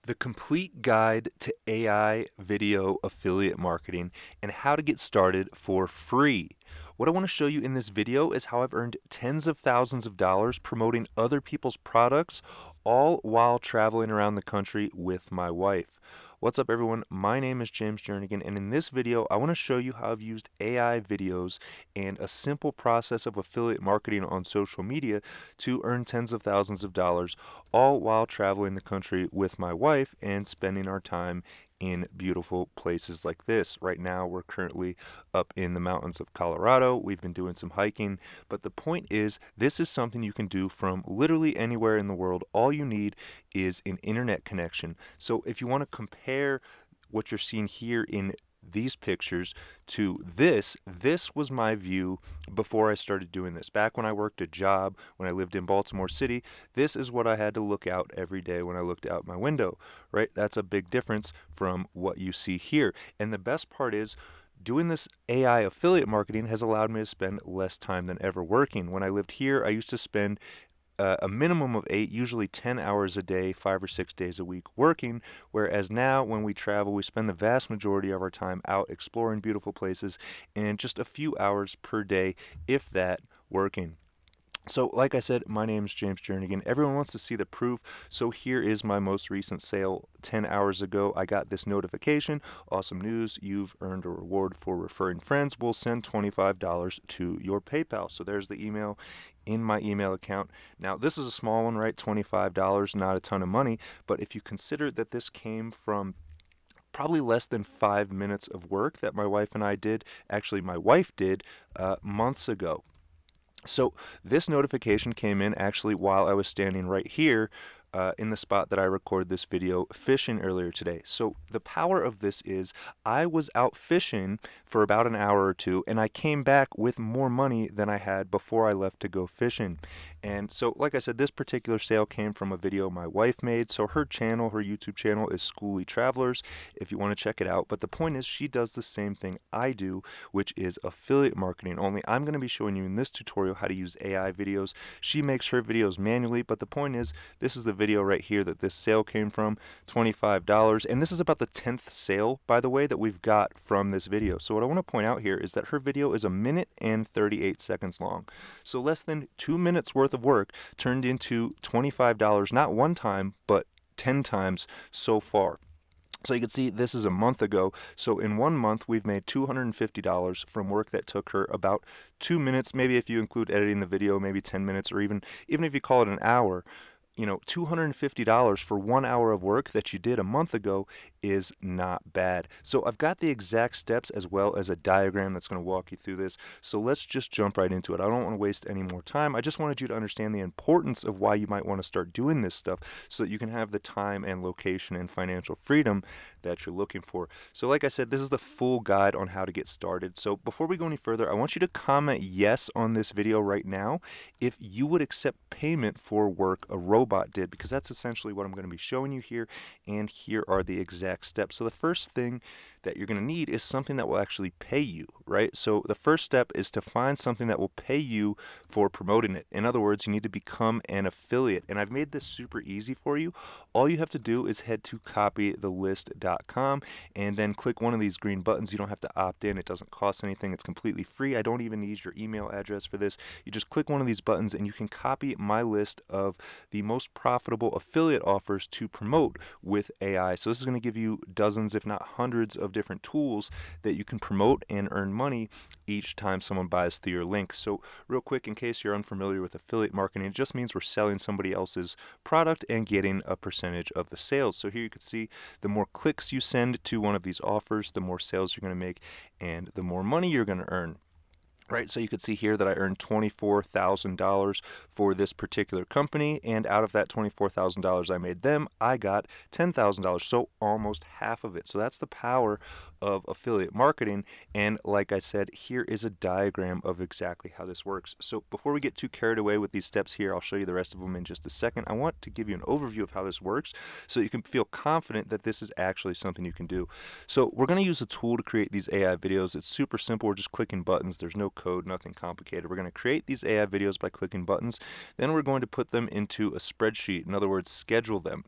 The complete guide to AI video affiliate marketing and how to get started for free. What I want to show you in this video is how I've earned tens of thousands of dollars promoting other people's products, all while traveling around the country with my wife. What's up, everyone? My name is James Jernigan, and in this video, I want to show you how I've used AI videos and a simple process of affiliate marketing on social media to earn tens of thousands of dollars, all while traveling the country with my wife and spending our time in beautiful places like this. Right now, we're currently up in the mountains of Colorado. We've been doing some hiking, but the point is, this is something you can do from literally anywhere in the world. All you need is an internet connection. So if you want to compare what you're seeing here in these pictures to this was my view before I started doing this. Back when I worked a job, when I lived in Baltimore City, this is what I had to look out every day when I looked out my window, right? That's a big difference from what you see here. And the best part is, doing this AI affiliate marketing has allowed me to spend less time than ever working. When I lived here, I used to spend a minimum of 8, usually 10 hours a day, 5 or 6 days a week working, whereas now when we travel, we spend the vast majority of our time out exploring beautiful places and just a few hours per day, if that, working. So, like I said, my name is James Jernigan. Everyone wants to see the proof, so here is my most recent sale. 10 hours ago, I got this notification. Awesome news, you've earned a reward for referring friends. We'll send $25 to your PayPal. So there's the email in my email account. Now, this is a small one, right? $25, not a ton of money, but if you consider that this came from probably less than 5 minutes of work that my wife and I did, actually my wife did, months ago. So this notification came in actually while I was standing right here in the spot that I recorded this video fishing earlier today. So the power of this is I was out fishing for about an hour or two, and I came back with more money than I had before I left to go fishing. And so, like I said, this particular sale came from a video my wife made. So her channel, her YouTube channel, is Schooly Travelers, if you want to check it out. But the point is, she does the same thing I do, which is affiliate marketing. Only I'm going to be showing you in this tutorial how to use AI videos. She makes her videos manually, but the point is, this is the video right here that this sale came from, $25. And this is about the 10th sale, by the way, that we've got from this video. So what I want to point out here is that her video is 1 minute and 38 seconds long. So less than 2 minutes worth of work turned into $25, not one time, but 10 times so far. So you can see this is a month ago. So in 1 month, we've made $250 from work that took her about 2 minutes. Maybe if you include editing the video, maybe 10 minutes, or even if you call it an hour. $250 for 1 hour of work that you did a month ago is not bad. So I've got the exact steps as well as a diagram that's going to walk you through this. So let's just jump right into it. I don't want to waste any more time. I just wanted you to understand the importance of why you might want to start doing this stuff so that you can have the time and location and financial freedom that you're looking for. So like I said, this is the full guide on how to get started. So before we go any further, I want you to comment yes on this video right now if you would accept payment for work a robot did, because that's essentially what I'm going to be showing you here, and here are the exact steps. So the first thing that you're going to need is something that will actually pay you, right? So the first step is to find something that will pay you for promoting it. In other words, you need to become an affiliate, and I've made this super easy for you. All you have to do is head to copythelist.com and then click one of these green buttons. You don't have to opt in. It doesn't cost anything. It's completely free. I don't even need your email address for this. You just click one of these buttons and you can copy my list of the most profitable affiliate offers to promote with AI. So this is going to give you dozens, if not hundreds, of different tools that you can promote and earn money each time someone buys through your link. So real quick, in case you're unfamiliar with affiliate marketing, it just means we're selling somebody else's product and getting a percentage of the sales. So here you can see the more clicks you send to one of these offers, the more sales you're going to make and the more money you're going to earn. Right, so you could see here that I earned $24,000 for this particular company, and out of that $24,000 I made them, I got $10,000, so almost half of it. So that's the power of affiliate marketing, and like I said, here is a diagram of exactly how this works. So before we get too carried away with these steps here, I'll show you the rest of them in just a second. I want to give you an overview of how this works so you can feel confident that this is actually something you can do. So we're going to use a tool to create these AI videos. It's super simple. We're just clicking buttons. There's no code, nothing complicated. We're going to create these AI videos by clicking buttons. Then we're going to put them into a spreadsheet. In other words, schedule them.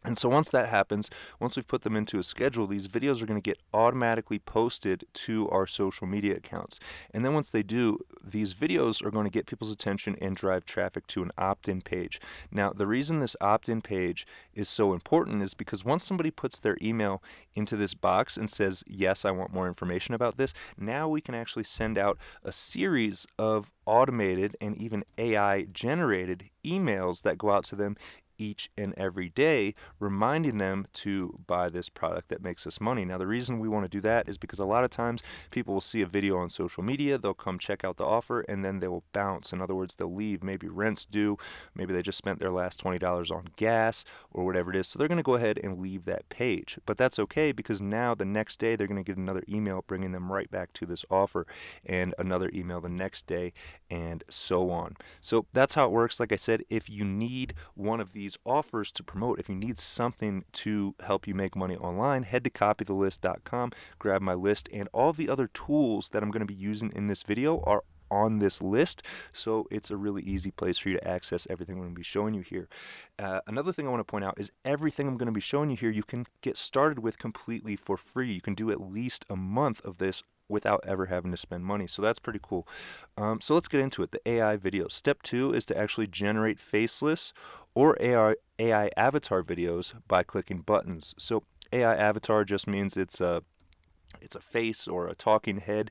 And so once that happens, once we've put them into a schedule, these videos are going to get automatically posted to our social media accounts. And then once they do, these videos are going to get people's attention and drive traffic to an opt-in page. Now, the reason this opt-in page is so important is because once somebody puts their email into this box and says, yes, I want more information about this, now we can actually send out a series of automated and even AI generated emails that go out to them each and every day, reminding them to buy this product that makes us money. Now, the reason we want to do that is because a lot of times people will see a video on social media, they'll come check out the offer, and then they will bounce. In other words, they'll leave. Maybe rent's due, maybe they just spent their last $20 on gas or whatever it is. So they're going to go ahead and leave that page. But that's okay because now the next day they're going to get another email bringing them right back to this offer, and another email the next day, and so on. So that's how it works. Like I said, if you need one of these offers to promote, if you need something to help you make money online, head to copythelist.com, grab my list, and all the other tools that I'm going to be using in this video are on this list, so it's a really easy place for you to access everything I'm going to be showing you here. Another thing I want to point out is everything I'm going to be showing you here you can get started with completely for free. You can do at least a month of this without ever having to spend money. So that's pretty cool. So let's get into it. The AI video. Step 2 is to actually generate faceless or AI avatar videos by clicking buttons. So AI avatar just means it's a face or a talking head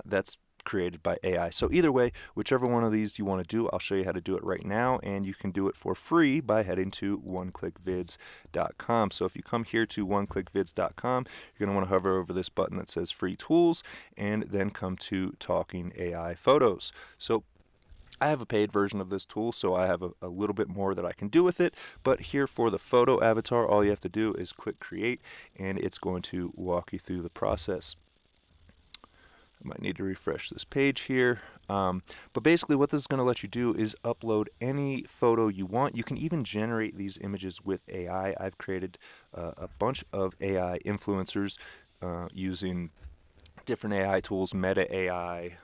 that's created by AI. So either way, whichever one of these you want to do, I'll show you how to do it right now, and you can do it for free by heading to oneclickvids.com. So if you come here to oneclickvids.com, you're going to want to hover over this button that says free tools and then come to talking AI photos. So I have a paid version of this tool, so I have a little bit more that I can do with it, but here for the photo avatar, all you have to do is click create, and it's going to walk you through the process. I might need to refresh this page here. But basically what this is going to let you do is upload any photo you want. You can even generate these images with AI. I've created a bunch of AI influencers using different AI tools, Meta AI,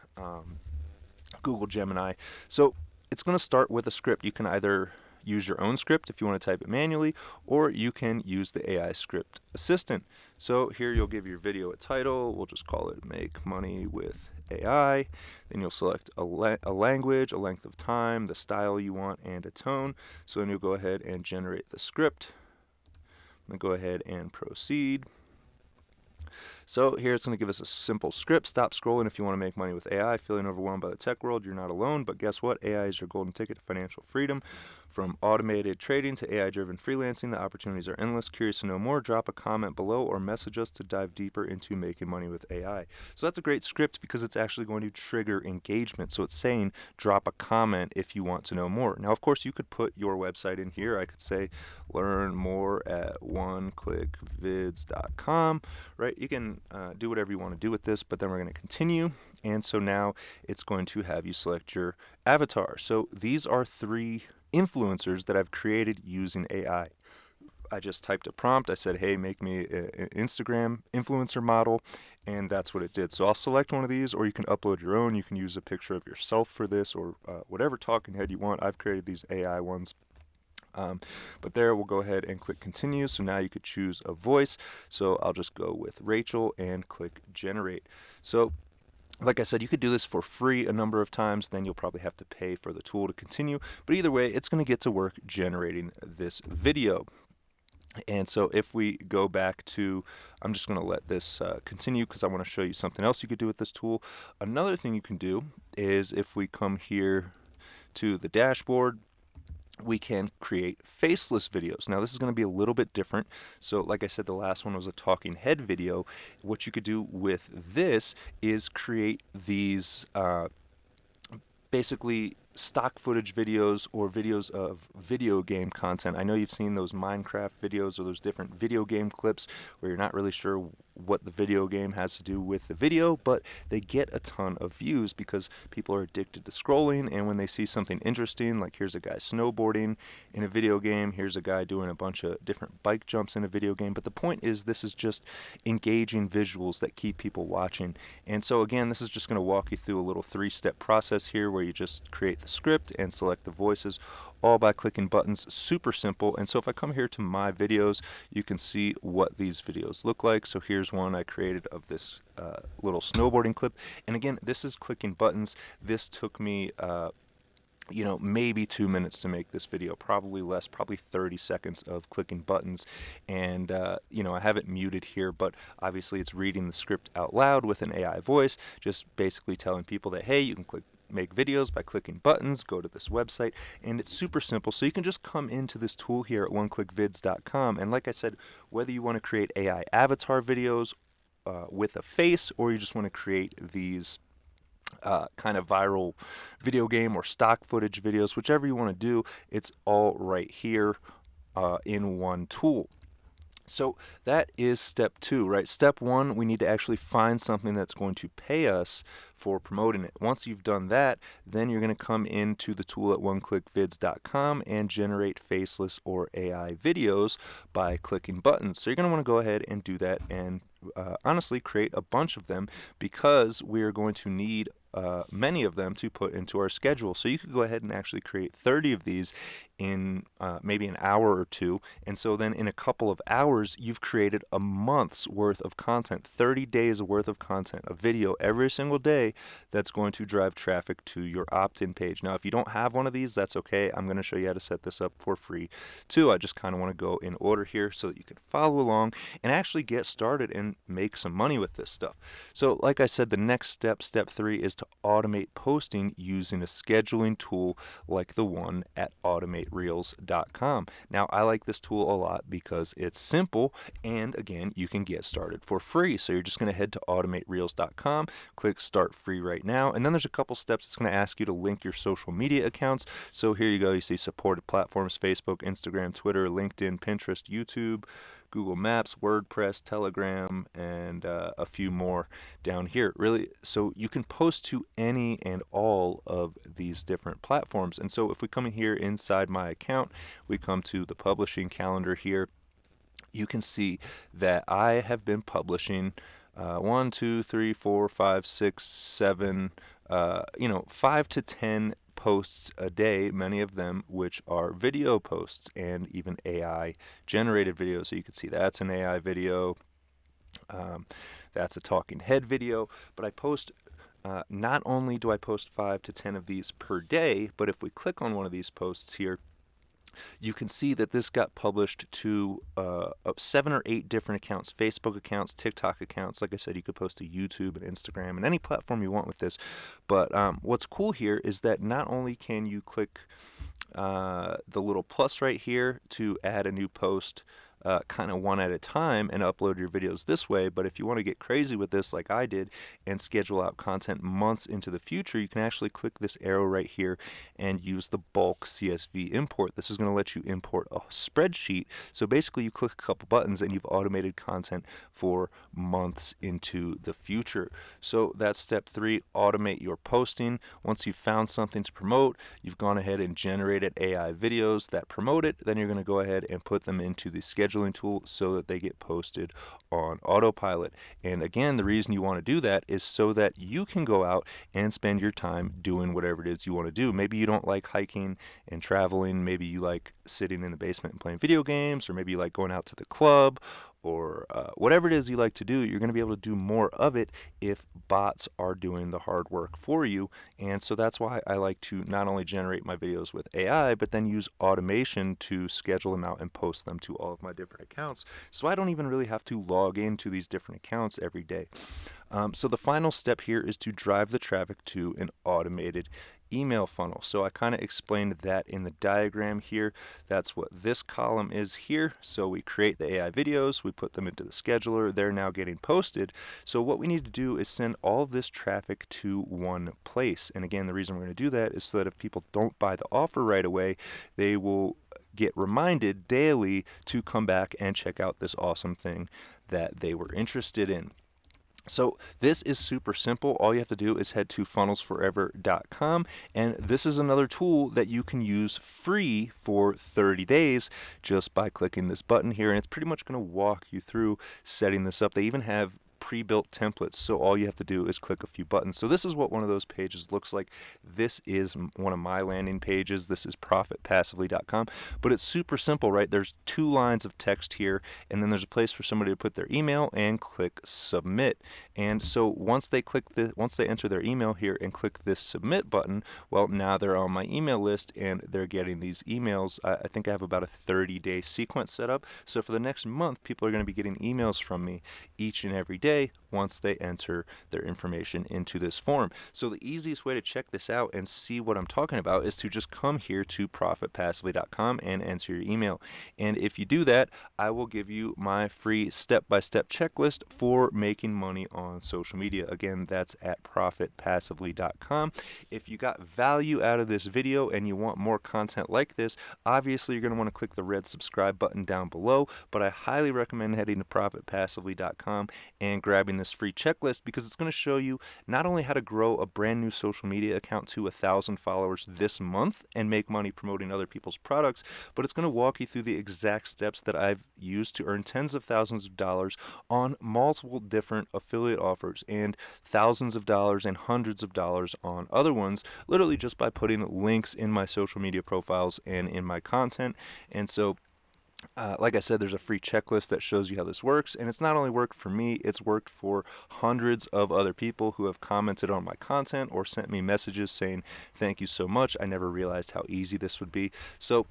Google Gemini. So it's going to start with a script. You can either use your own script if you want to type it manually, or you can use the AI script assistant. So here you'll give your video a title. We'll just call it Make Money with AI. Then you'll select a language, a length of time, the style you want, and a tone. So then you'll go ahead and generate the script. I'm going to go ahead and proceed. So here it's going to give us a simple script. Stop scrolling if you want to make money with AI. Feeling overwhelmed by the tech world? You're not alone, but guess what? AI is your golden ticket to financial freedom. From automated trading to AI-driven freelancing, the opportunities are endless. Curious to know more? Drop a comment below or message us to dive deeper into making money with AI. So that's a great script because it's actually going to trigger engagement. So it's saying drop a comment if you want to know more. Now, of course, you could put your website in here. I could say learn more at oneclickvids.com, right? You can do whatever you want to do with this, but then we're going to continue. And so now it's going to have you select your avatar. So these are 3 influencers that I've created using AI. I just typed a prompt. I said, hey, make me an Instagram influencer model, and that's what it did. So I'll select one of these, or you can upload your own. You can use a picture of yourself for this, or whatever talking head you want. I've created these AI ones. But there, we'll go ahead and click continue. So now you could choose a voice. So I'll just go with Rachel and click generate. So like I said, you could do this for free a number of times, then you'll probably have to pay for the tool to continue. But either way, it's going to get to work generating this video. And so if we go back to, I'm just going to let this continue because I want to show you something else you could do with this tool. Another thing you can do is if we come here to the dashboard, we can create faceless videos. Now this is going to be a little bit different. So like I said, the last one was a talking head video. What you could do with this is create these basically stock footage videos or videos of video game content. I know you've seen those Minecraft videos or those different video game clips where you're not really sure what the video game has to do with the video, but they get a ton of views because people are addicted to scrolling, and when they see something interesting, like here's a guy snowboarding in a video game, here's a guy doing a bunch of different bike jumps in a video game, but the point is this is just engaging visuals that keep people watching. And so again, this is just going to walk you through a little 3-step process here where you just create the script and select the voices. all by clicking buttons. Super simple. And so if I come here to my videos, you can see what these videos look like. So here's one I created of this little snowboarding clip. And again, this is clicking buttons. This took me maybe 2 minutes to make this video, probably less, probably 30 seconds of clicking buttons. And, I have it muted here, but obviously it's reading the script out loud with an AI voice, just basically telling people that, hey, you can make videos by clicking buttons, go to this website, and it's super simple. So you can just come into this tool here at oneclickvids.com, and like I said, whether you want to create AI avatar videos with a face, or you just want to create these kind of viral video game or stock footage videos, whichever you want to do, it's all right here in one tool. So that is step 2, right? Step 1, we need to actually find something that's going to pay us for promoting it. Once you've done that, then you're going to come into the tool at oneclickvids.com and generate faceless or AI videos by clicking buttons. So you're going to want to go ahead and do that, and honestly create a bunch of them, because we are going to need many of them to put into our schedule. So you could go ahead and actually create 30 of these in maybe an hour or two, and so then in a couple of hours you've created a month's worth of content, 30 days worth of content, a video every single day that's going to drive traffic to your opt-in page. Now if you don't have one of these, that's okay. I'm going to show you how to set this up for free too. I just kind of want to go in order here so that you can follow along and actually get started and make some money with this stuff. So like I said, the next step, step 3, is to automate posting using a scheduling tool like the one at automatereels.com. Now I like this tool a lot because it's simple, and again, you can get started for free. So you're just going to head to automatereels.com, click start free right now, and then there's a couple steps. It's going to ask you to link your social media accounts. So here you go. You see supported platforms: Facebook, Instagram, Twitter, LinkedIn, Pinterest, YouTube, Google Maps, WordPress, Telegram, and a few more down here. Really, so you can post to any and all of these different platforms. And so if we come in here inside my account, we come to the publishing calendar here, you can see that I have been publishing 1, 2, 3, 4, 5, 6, 7, 5 to 10 posts a day, many of them which are video posts and even AI generated videos. So you can see that's an AI video, that's a talking head video, but I post not only do I post 5 to 10 of these per day, but if we click on one of these posts here, you can see that this got published to 7 or 8 different accounts: Facebook accounts, TikTok accounts. Like I said, you could post to YouTube and Instagram and any platform you want with this. But what's cool here is that not only can you click the little plus right here to add a new post kind of one at a time and upload your videos this way, but if you want to get crazy with this like I did and schedule out content months into the future, you can actually click this arrow right here and use the bulk CSV import. This is going to let you import a spreadsheet. So basically you click a couple buttons and you've automated content for months into the future. So that's step 3, automate your posting. Once you've found something to promote, you've gone ahead and generated AI videos that promote it, then you're going to go ahead and put them into the scheduling tool so that they get posted on autopilot. And again, the reason you want to do that is so that you can go out and spend your time doing whatever it is you want to do. Maybe you don't like hiking and traveling, maybe you like sitting in the basement and playing video games, or maybe you like going out to the club, or whatever it is you like to do. You're going to be able to do more of it if bots are doing the hard work for you. And so that's why I like to not only generate my videos with AI, but then use automation to schedule them out and post them to all of my different accounts. So I don't even really have to log into these different accounts every day. So the final step here is to drive the traffic to an automated email funnel. So I kind of explained that in the diagram here. That's what this column is here. So we create the AI videos, we put them into the scheduler, they're now getting posted. So what we need to do is send all of this traffic to one place. And again, the reason we're going to do that is so that if people don't buy the offer right away, they will get reminded daily to come back and check out this awesome thing that they were interested in. So this is super simple. All you have to do is head to funnelsforever.com, and this is another tool that you can use free for 30 days just by clicking this button here, and it's pretty much going to walk you through setting this up. They even have pre-built templates. So all you have to do is click a few buttons. So this is what one of those pages looks like. This is one of my landing pages. This is profitpassively.com, but it's super simple, right? There's 2 lines of text here, and then there's a place for somebody to put their email and click submit. And so once they enter their email here and click this submit button, well, now they're on my email list and they're getting these emails. I think I have about a 30-day sequence set up. So for the next month, people are going to be getting emails from me each and every day once they enter their information into this form. So the easiest way to check this out and see what I'm talking about is to just come here to profitpassively.com and enter your email. And if you do that, I will give you my free step-by-step checklist for making money on social media. Again, that's at profitpassively.com. If you got value out of this video and you want more content like this, obviously you're going to want to click the red subscribe button down below, but I highly recommend heading to profitpassively.com and grabbing this free checklist, because it's going to show you not only how to grow a brand new social media account to 1,000 followers this month and make money promoting other people's products, but it's going to walk you through the exact steps that I've used to earn tens of thousands of dollars on multiple different affiliate offers, and thousands of dollars and hundreds of dollars on other ones, literally just by putting links in my social media profiles and in my content. And so like I said, there's a free checklist that shows you how this works, and it's not only worked for me, it's worked for hundreds of other people who have commented on my content or sent me messages saying, thank you so much, I never realized how easy this would be. So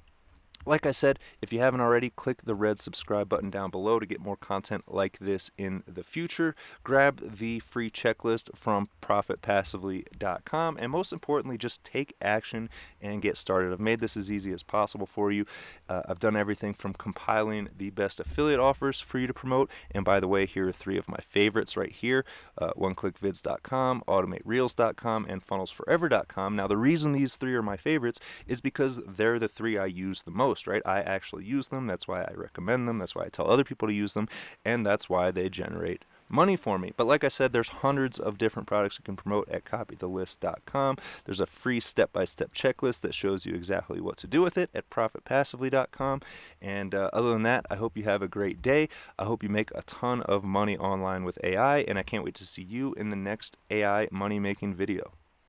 like I said, if you haven't already, click the red subscribe button down below to get more content like this in the future. Grab the free checklist from profitpassively.com, and most importantly, just take action and get started. I've made this as easy as possible for you. I've done everything from compiling the best affiliate offers for you to promote, and by the way, here are 3 of my favorites right here: oneclickvids.com, automatereels.com, and funnelsforever.com. Now, the reason these 3 are my favorites is because they're the 3 I use the most. Right? I actually use them. That's why I recommend them. That's why I tell other people to use them. And that's why they generate money for me. But like I said, there's hundreds of different products you can promote at copythelist.com. There's a free step-by-step checklist that shows you exactly what to do with it at profitpassively.com. And other than that, I hope you have a great day. I hope you make a ton of money online with AI, and I can't wait to see you in the next AI money-making video.